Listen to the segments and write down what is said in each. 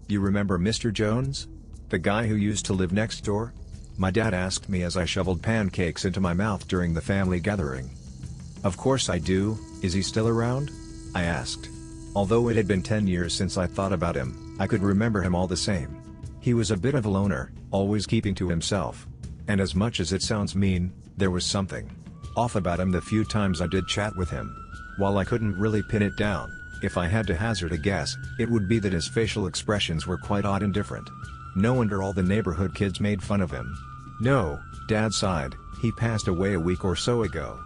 "You remember Mr. Jones? The guy who used to live next door?" My dad asked me as I shoveled pancakes into my mouth during the family gathering. "Of course I do. Is he still around?" I asked. Although it had been 10 years since I thought about him, I could remember him all the same. He was a bit of a loner, always keeping to himself. And as much as it sounds mean, there was something off about him the few times I did chat with him. While I couldn't really pin it down, if I had to hazard a guess, it would be that his facial expressions were quite odd and different. No wonder all the neighborhood kids made fun of him. "No," Dad sighed, "he passed away a week or so ago.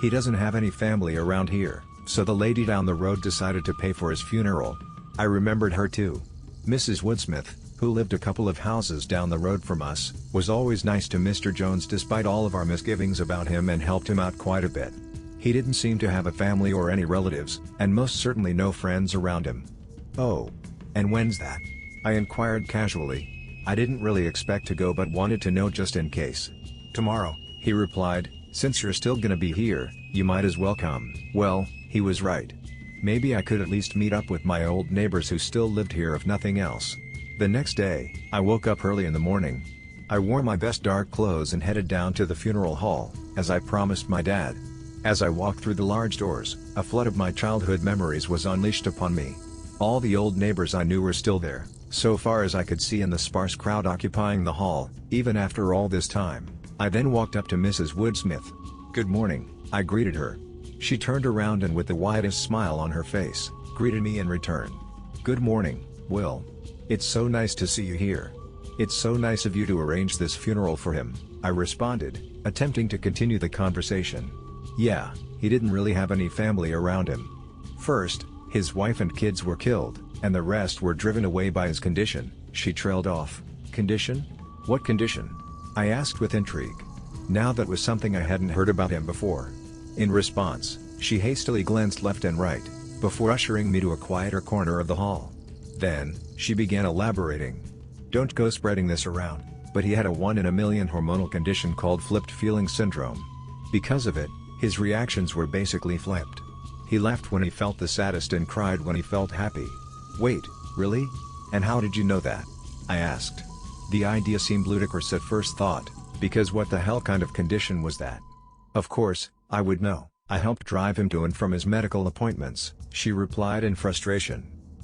He doesn't have any family around here, so the lady down the road decided to pay for his funeral." I remembered her too. Mrs. Woodsmith, who lived a couple of houses down the road from us, was always nice to Mr. Jones despite all of our misgivings about him and helped him out quite a bit. He didn't seem to have a family or any relatives, and most certainly no friends around him. "Oh. And when's that?" I inquired casually. I didn't really expect to go but wanted to know just in case. "Tomorrow," he replied, "since you're still gonna be here, you might as well come." Well, he was right. Maybe I could at least meet up with my old neighbors who still lived here if nothing else. The next day, I woke up early in the morning. I wore my best dark clothes and headed down to the funeral hall, as I promised my dad. As I walked through the large doors, a flood of my childhood memories was unleashed upon me. All the old neighbors I knew were still there, so far as I could see in the sparse crowd occupying the hall, even after all this time. I then walked up to Mrs. Woodsmith. "Good morning," I greeted her. She turned around and with the widest smile on her face, greeted me in return. "Good morning, Will. It's so nice to see you here. It's so nice of you to arrange this funeral for him," I responded, attempting to continue the conversation. "Yeah, he didn't really have any family around him. First, his wife and kids were killed, and the rest were driven away by his condition," she trailed off. "Condition? What condition?" I asked with intrigue. Now that was something I hadn't heard about him before. In response, she hastily glanced left and right, before ushering me to a quieter corner of the hall. Then, she began elaborating. "Don't go spreading this around, but he had a 1 in a million hormonal condition called flipped feeling syndrome. Because of it, his reactions were basically flipped. He laughed when he felt the saddest and cried when he felt happy." "Wait, really? And how did you know that?" I asked. The idea seemed ludicrous at first thought, because what the hell kind of condition was that? "Of course, I would know. I helped drive him to and from his medical appointments," she replied in frustration.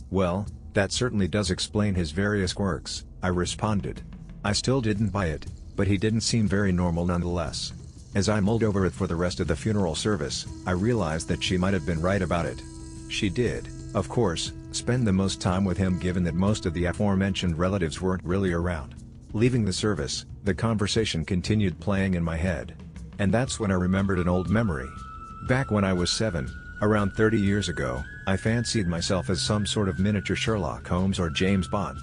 "Well, that certainly does explain his various quirks," I responded. I still didn't buy it, but he didn't seem very normal nonetheless. As I mulled over it for the rest of the funeral service, I realized that she might have been right about it. She did, of course, spend the most time with him given that most of the aforementioned relatives weren't really around. Leaving the service, the conversation continued playing in my head. And that's when I remembered an old memory. Back when I was 7, around 30 years ago, I fancied myself as some sort of miniature Sherlock Holmes or James Bond.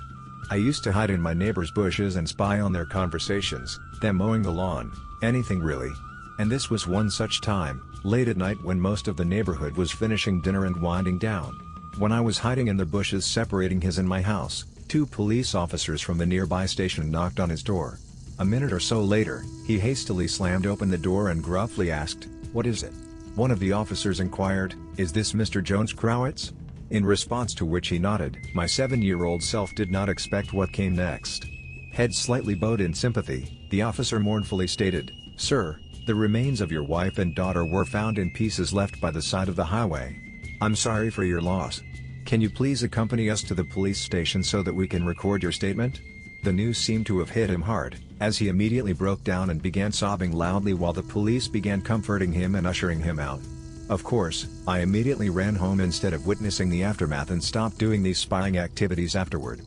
I used to hide in my neighbors' bushes and spy on their conversations, them mowing the lawn, anything really. And this was one such time, late at night when most of the neighborhood was finishing dinner and winding down. When I was hiding in the bushes separating his and my house, 2 police officers from the nearby station knocked on his door. A minute or so later, he hastily slammed open the door and gruffly asked, "What is it?" One of the officers inquired, "Is this Mr. Jones Crowitz?" In response to which he nodded. My 7-year-old self did not expect what came next. Head slightly bowed in sympathy, the officer mournfully stated, "Sir, the remains of your wife and daughter were found in pieces left by the side of the highway. I'm sorry for your loss. Can you please accompany us to the police station so that we can record your statement?" The news seemed to have hit him hard, as he immediately broke down and began sobbing loudly while the police began comforting him and ushering him out. Of course, I immediately ran home instead of witnessing the aftermath and stopped doing these spying activities afterward.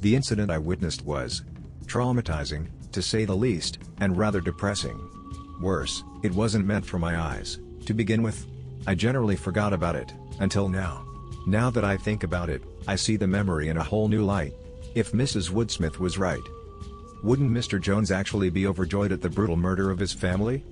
The incident I witnessed was traumatizing, to say the least, and rather depressing. Worse, it wasn't meant for my eyes, to begin with. I generally forgot about it, until now. Now that I think about it, I see the memory in a whole new light. If Mrs. Woodsmith was right, wouldn't Mr. Jones actually be overjoyed at the brutal murder of his family?